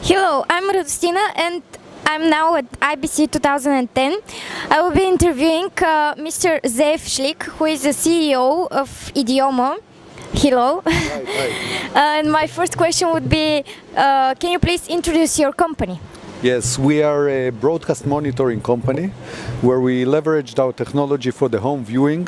Hello, I'm Radostina and I'm now at IBC 2010. I will be interviewing Mr. Zeev Shlik, who is the CEO of Idiomo. Hello. Hi. And my first question would be, can you please introduce your company? Yes, we are a broadcast monitoring company where we leveraged our technology for the home viewing,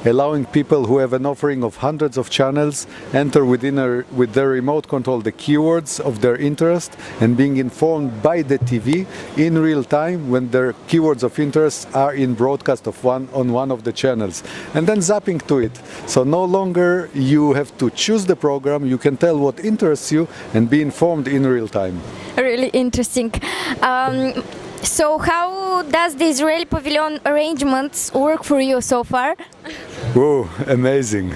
allowing people who have an offering of hundreds of channels enter with their remote control the keywords of their interest and being informed by the TV in real time when their keywords of interest are in broadcast on one of the channels, and then zapping to it. So no longer you have to choose the program, you can tell what interests you and be informed in real time. Really interesting. So how does the Israeli Pavilion arrangements work for you so far? Oh, amazing.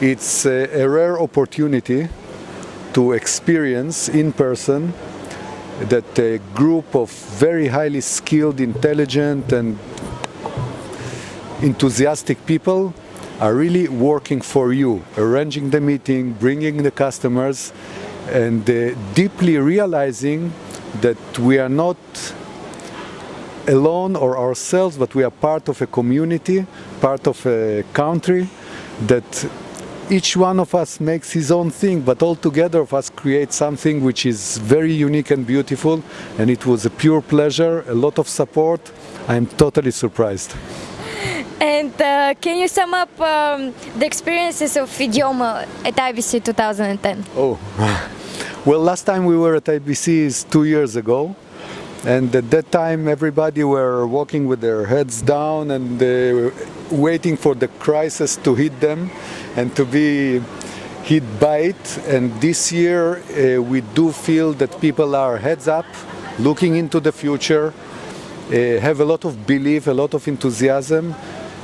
It's a rare opportunity to experience in person that a group of very highly skilled, intelligent and enthusiastic people are really working for you, arranging the meeting, bringing the customers, and deeply realizing that we are not alone or ourselves, but we are part of a community, part of a country, that each one of us makes his own thing, but all together of us create something which is very unique and beautiful, and it was a pure pleasure, a lot of support. I'm totally surprised. And can you sum up the experiences of Idiomo at IBC 2010? Oh, well, last time we were at IBC is 2 years ago, and at that time everybody were walking with their heads down and waiting for the crisis to hit them and to be hit by it. And this year we do feel that people are heads up, looking into the future, have a lot of belief, a lot of enthusiasm,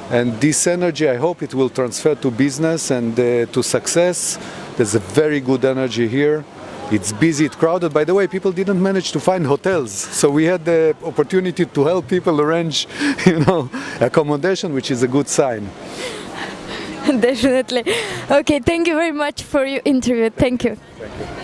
and this energy, I hope it will transfer to business and to success. There's a very good energy here. It's busy, it's crowded. By the way, people didn't manage to find hotels, so we had the opportunity to help people arrange, accommodation, which is a good sign. Definitely. Okay, thank you very much for your interview. Thank you. Thank you.